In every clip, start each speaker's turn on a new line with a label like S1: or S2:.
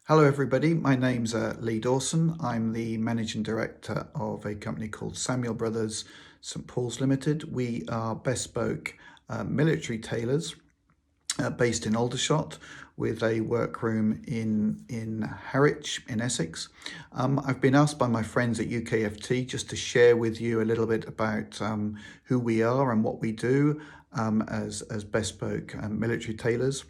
S1: Hello everybody, my name's Lee Dawson. I'm the Managing Director of a company called Samuel Brothers St Paul's Limited. We are bespoke military tailors based in Aldershot with a workroom in Harwich in Essex. I've been asked by my friends at UKFT just to share with you a little bit about who we are and what we do as bespoke military tailors.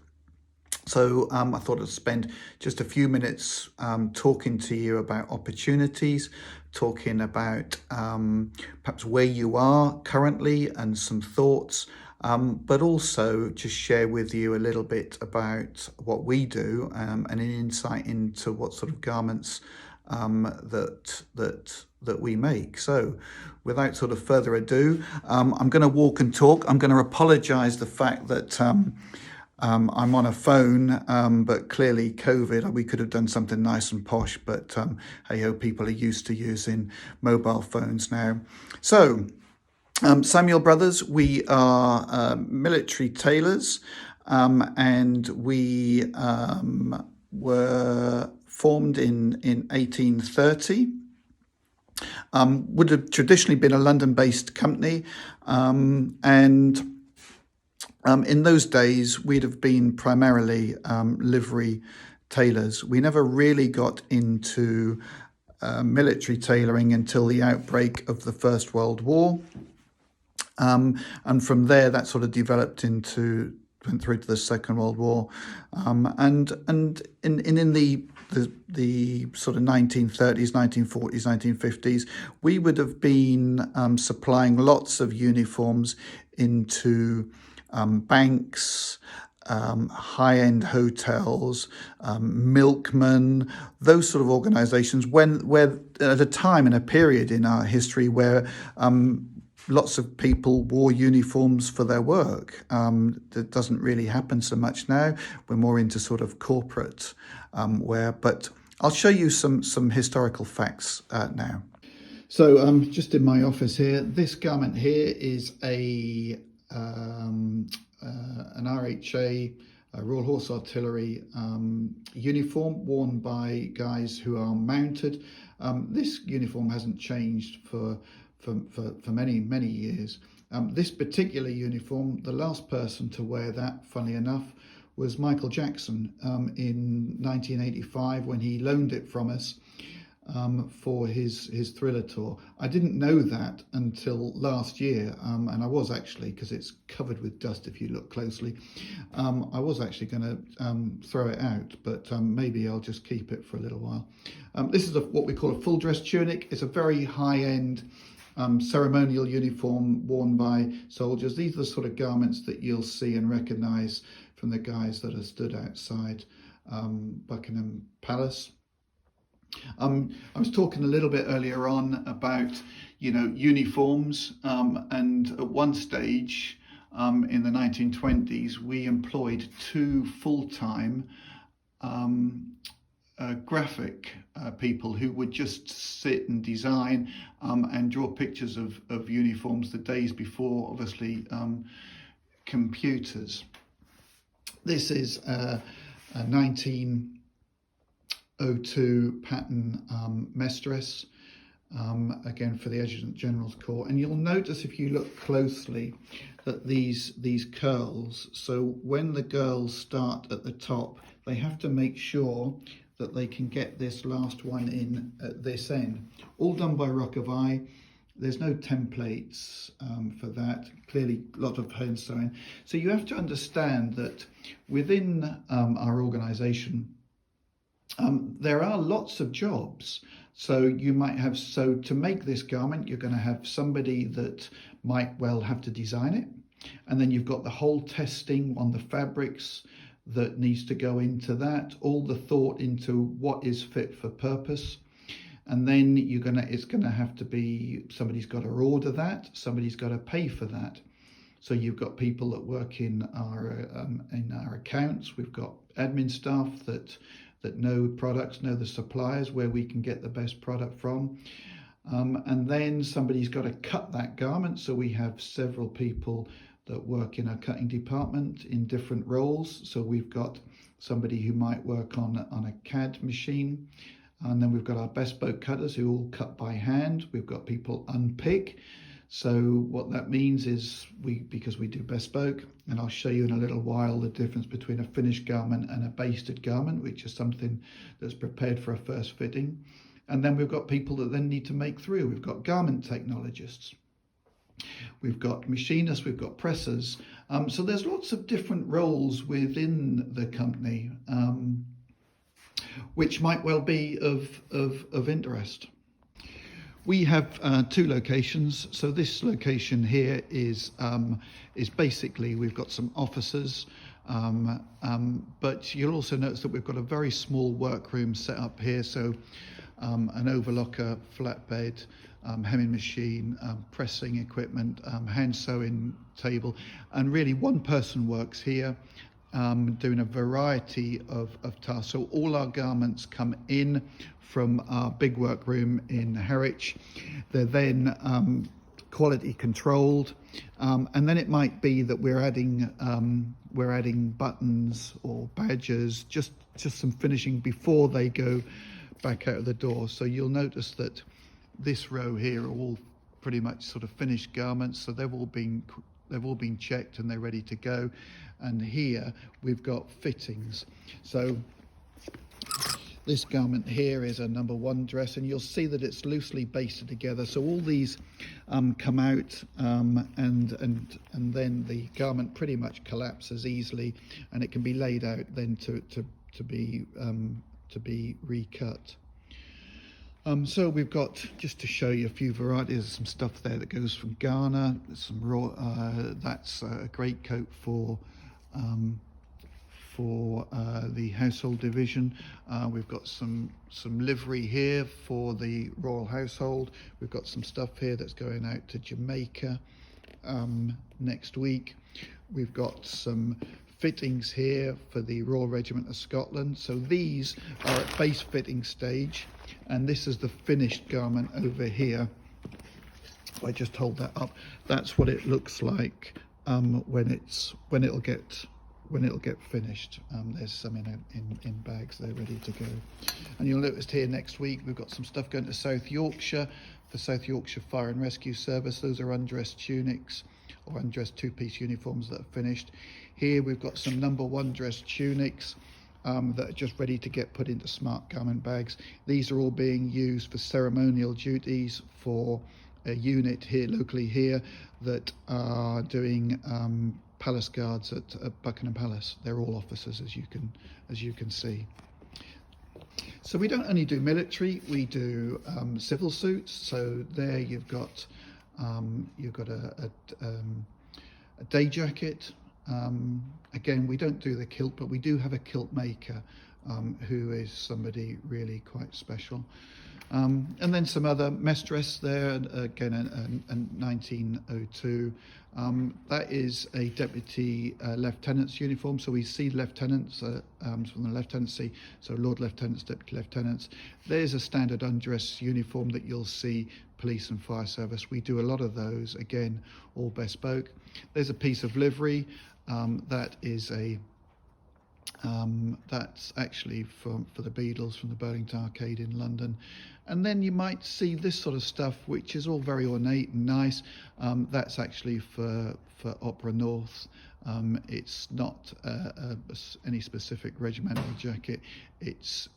S1: So I thought I'd spend just a few minutes talking to you about opportunities, talking about perhaps where you are currently and some thoughts, but also just share with you a little bit about what we do and an insight into what sort of garments that we make. So without sort of further ado, I'm going to walk and talk. I'm going to apologise the fact that I'm on a phone, but clearly COVID, we could have done something nice and posh, but hey ho, people are used to using mobile phones now. So Samuel Brothers, we are military tailors, and we were formed in 1830. Would have traditionally been a London-based company, and in those days, we'd have been primarily livery tailors. We never really got into military tailoring until the outbreak of the First World War. And from there, that sort of developed went through to the Second World War. And in the sort of 1930s, 1940s, 1950s, we would have been supplying lots of uniforms into banks, high-end hotels, milkmen, those sort of organisations. Where at a time in a period in our history where lots of people wore uniforms for their work. That doesn't really happen so much now. We're more into sort of corporate wear. But I'll show you some historical facts now. So just in my office here, this garment here is an RHA, a Royal Horse Artillery uniform worn by guys who are mounted. This uniform hasn't changed for many years. This particular uniform, the last person to wear that, funnily enough, was Michael Jackson in 1985 when he loaned it from us for his Thriller tour. I didn't know that until last year, and I was actually, because it's covered with dust if you look closely, I was actually going to throw it out, but maybe I'll just keep it for a little while. This is what we call a full dress tunic. It's a very high-end ceremonial uniform worn by soldiers. These are the sort of garments that you'll see and recognise from the guys that are stood outside Buckingham Palace. I was talking a little bit earlier on about, uniforms, and at one stage in the 1920s, we employed two full-time graphic people who would just sit and design and draw pictures of uniforms the days before, obviously, computers. This is a 1902 pattern mess dress, again for the Adjutant General's Corps. And you'll notice if you look closely that these curls, so when the girls start at the top, they have to make sure that they can get this last one in at this end. All done by Rock of Eye. There's no templates for that. Clearly, a lot of hand sewing. So you have to understand that within our organisation, there are lots of jobs. So you might have, to make this garment, you're going to have somebody that might well have to design it. And then you've got the whole testing on the fabrics that needs to go into that, all the thought into what is fit for purpose. And then it's gonna have to be, somebody's got to order that, somebody's got to pay for that. So you've got people that work in our accounts. We've got admin staff that know products, know the suppliers, where we can get the best product from. And then somebody's got to cut that garment. So we have several people that work in a cutting department in different roles. So we've got somebody who might work on a CAD machine, and then we've got our bespoke cutters who all cut by hand. We've got people unpick. So what that means is because we do bespoke, and I'll show you in a little while the difference between a finished garment and a basted garment, which is something that's prepared for a first fitting. And then we've got people that then need to make through. We've got garment technologists, we've got machinists, we've got pressers. So there's lots of different roles within the company, which might well be of interest. We have two locations. So this location here is basically, we've got some offices, but you'll also notice that we've got a very small workroom set up here. So an overlocker, flatbed, hemming machine, pressing equipment, hand sewing table, and really one person works here doing a variety of tasks. So all our garments come in from our big workroom in Harwich. They're then quality controlled, and then it might be that we're adding buttons or badges, just some finishing before they go back out of the door. So you'll notice that this row here are all pretty much sort of finished garments, so they've all been checked and they're ready to go. And here we've got fittings. So this garment here is a number 1 dress, and you'll see that it's loosely basted together. So all these come out, and then the garment pretty much collapses easily, and it can be laid out then to be recut. So we've got, just to show you a few varieties, some stuff there that goes from Ghana. Some raw, that's a great coat for the household division. We've got some livery here for the royal household. We've got some stuff here that's going out to Jamaica next week. We've got some fittings here for the Royal Regiment of Scotland. So these are at base fitting stage, and this is the finished garment over here. If I just hold that up, that's what it looks like when it'll get finished. There's some in bags, they're ready to go. And you'll notice here next week we've got some stuff going to South Yorkshire for South Yorkshire Fire and Rescue Service. Those are undressed tunics or undressed 2-piece uniforms that are finished. Here we've got some number 1 dress tunics that are just ready to get put into smart garment bags. These are all being used for ceremonial duties for a unit here locally here that are doing palace guards at Buckingham Palace. They're all officers, as you can see. So we don't only do military, we do civil suits. So there you've got a day jacket. Again, we don't do the kilt, but we do have a kilt maker who is somebody really quite special. And then some other mess dress there, again, a 1902. That is a deputy lieutenant's uniform. So we see lieutenants from the lieutenancy, so Lord Lieutenants, Deputy Lieutenants. There's a standard undress uniform that you'll see police and fire service. We do a lot of those, again, all bespoke. There's a piece of livery that is that's actually for the Beadles from the Burlington Arcade in London. And then you might see this sort of stuff, which is all very ornate and nice. That's actually for Opera North. It's not any specific regimental jacket. It's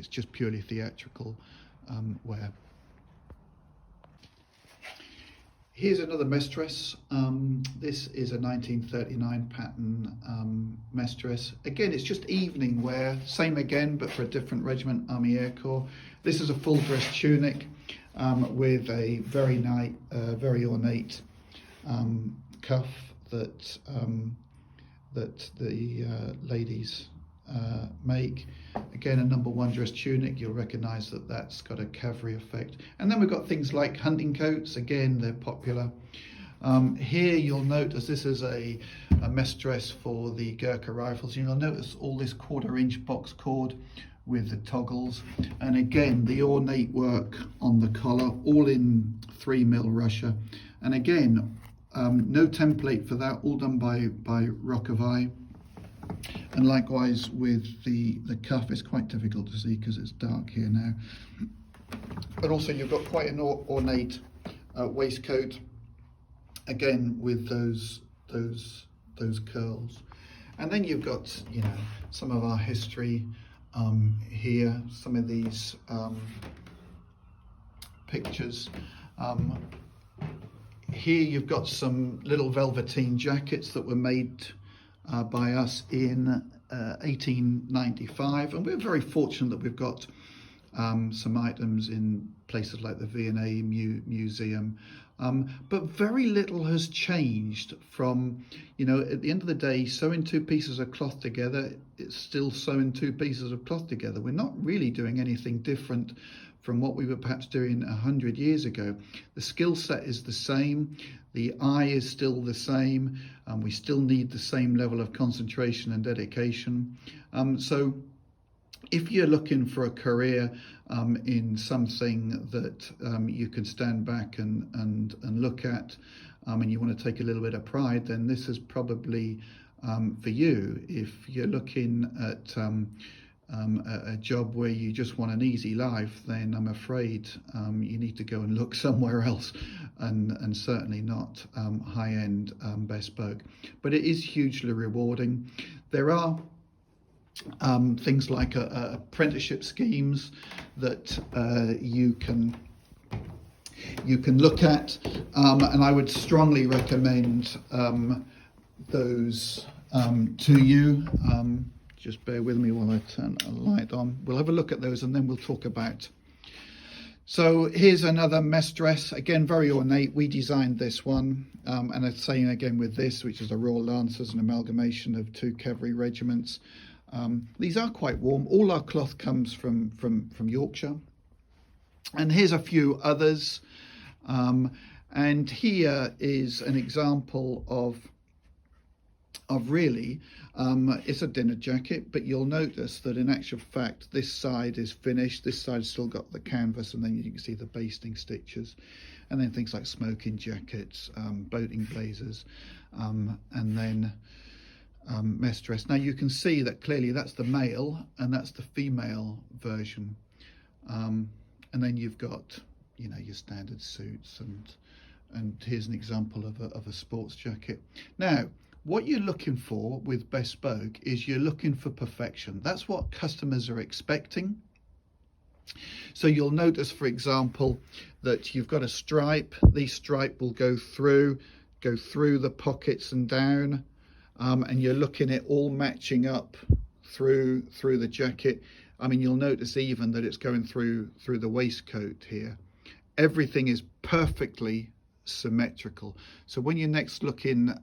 S1: just purely theatrical wear. Here's another mess dress. This is a 1939 pattern mess dress. Again, it's just evening wear, same again, but for a different regiment, Army Air Corps. This is a full dress tunic with a very ornate cuff that the ladies make. Again, a number 1 dress tunic. You'll recognise that that's got a cavalry effect. And then we've got things like hunting coats. Again, they're popular. Here you'll notice this is a mess dress for the Gurkha rifles. You'll notice all this 1/4-inch box cord with the toggles, and again the ornate work on the collar, all in 3mm Russia. And again, No template for that, all done by Rock of Eye. And likewise with the cuff, it's quite difficult to see because it's dark here now. But also you've got quite an ornate waistcoat, again with those curls. And then you've got, you know, some of our history here, some of these pictures. Here you've got some little velveteen jackets that were made by us in 1895, and we're very fortunate that we've got some items in places like the V&A Museum, but very little has changed from, you know, at the end of the day, sewing two pieces of cloth together, it's still sewing two pieces of cloth together. We're not really doing anything different from what we were perhaps doing 100 years ago. The skill set is the same, the eye is still the same, and we still need the same level of concentration and dedication. So if you're looking for a career in something that you can stand back and look at, and you want to take a little bit of pride, then this is probably for you. If you're looking at a job where you just want an easy life, then I'm afraid you need to go and look somewhere else, and certainly not high-end bespoke. But it is hugely rewarding. There are things like apprenticeship schemes that you can look at, and I would strongly recommend those to you. Just bear with me while I turn a light on. We'll have a look at those and then we'll talk about. So here's another mess dress, again very ornate. We designed this one, and I'm saying again with this, which is the Royal Lancers, an amalgamation of two cavalry regiments. These are quite warm. All our cloth comes from Yorkshire. And here's a few others. And here is an example of really, it's a dinner jacket, but you'll notice that in actual fact, this side is finished. This side's still got the canvas, and then you can see the basting stitches. And then things like smoking jackets, boating blazers, and then mess dress. Now you can see that clearly that's the male and that's the female version, and then you've got, you know, your standard suits, and here's an example of a sports jacket. Now what you're looking for with bespoke is you're looking for perfection. That's what customers are expecting. So you'll notice, for example, that you've got a stripe. The stripe will go through the pockets and down. And you're looking at all matching up through the jacket. I mean, you'll notice even that it's going through the waistcoat here. Everything is perfectly symmetrical. So when you're next looking,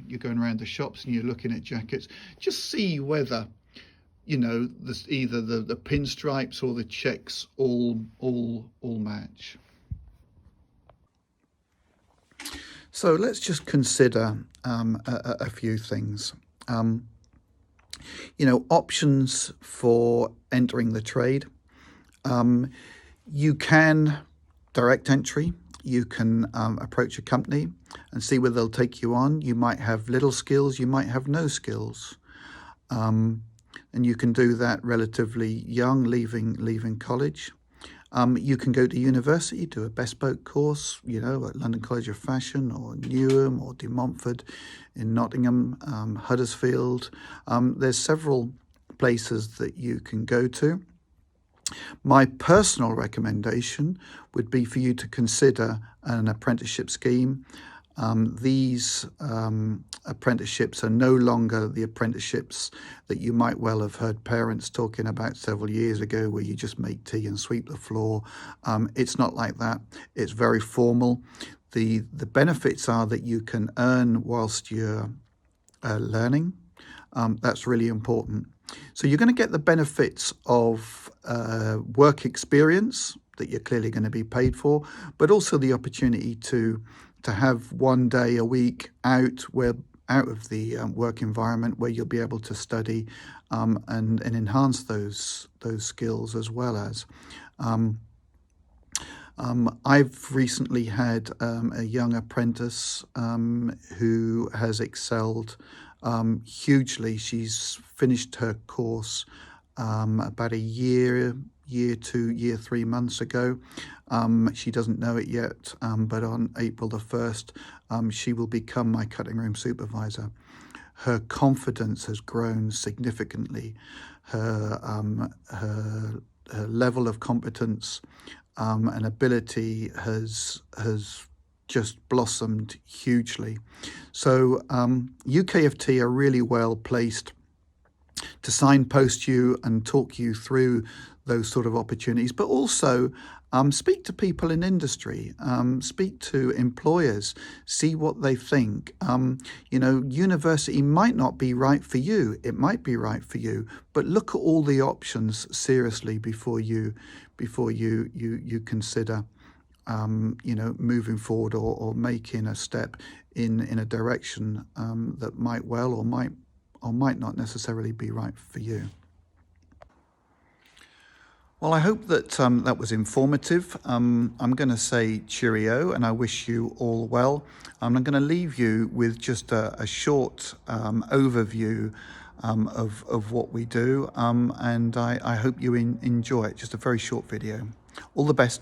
S1: you're going around the shops and you're looking at jackets, just see whether, you know, either the pinstripes or the checks all match. So let's just consider a few things. You know, options for entering the trade. You can direct entry. You can approach a company and see whether they'll take you on. You might have little skills, you might have no skills. And you can do that relatively young, leaving college. You can go to university, do a bespoke course, you know, at London College of Fashion or Newham or De Montfort in Nottingham, Huddersfield. There's several places that you can go to. My personal recommendation would be for you to consider an apprenticeship scheme. These apprenticeships are no longer the apprenticeships that you might well have heard parents talking about several years ago, where you just make tea and sweep the floor. It's not like that. It's very formal. The benefits are that you can earn whilst you're learning. That's really important. So you're going to get the benefits of work experience that you're clearly going to be paid for, but also the opportunity to have one day a week out of the work environment where you'll be able to study and enhance those skills, as well as I've recently had a young apprentice who has excelled hugely. She's finished her course about a year to year 3 months ago. She doesn't know it yet, but on April the 1st, she will become my cutting room supervisor. Her confidence has grown significantly. Her level of competence and ability has just blossomed hugely. So UKFT are really well placed to signpost you and talk you through those sort of opportunities, but also speak to people in industry, speak to employers, see what they think. University might not be right for you. It might be right for you, but look at all the options seriously before you consider moving forward or making a step in a direction that might well or might not necessarily be right for you. Well, I hope that that was informative. I'm going to say cheerio, and I wish you all well. I'm going to leave you with just a short overview of what we do, and I hope you enjoy it. Just a very short video. All the best.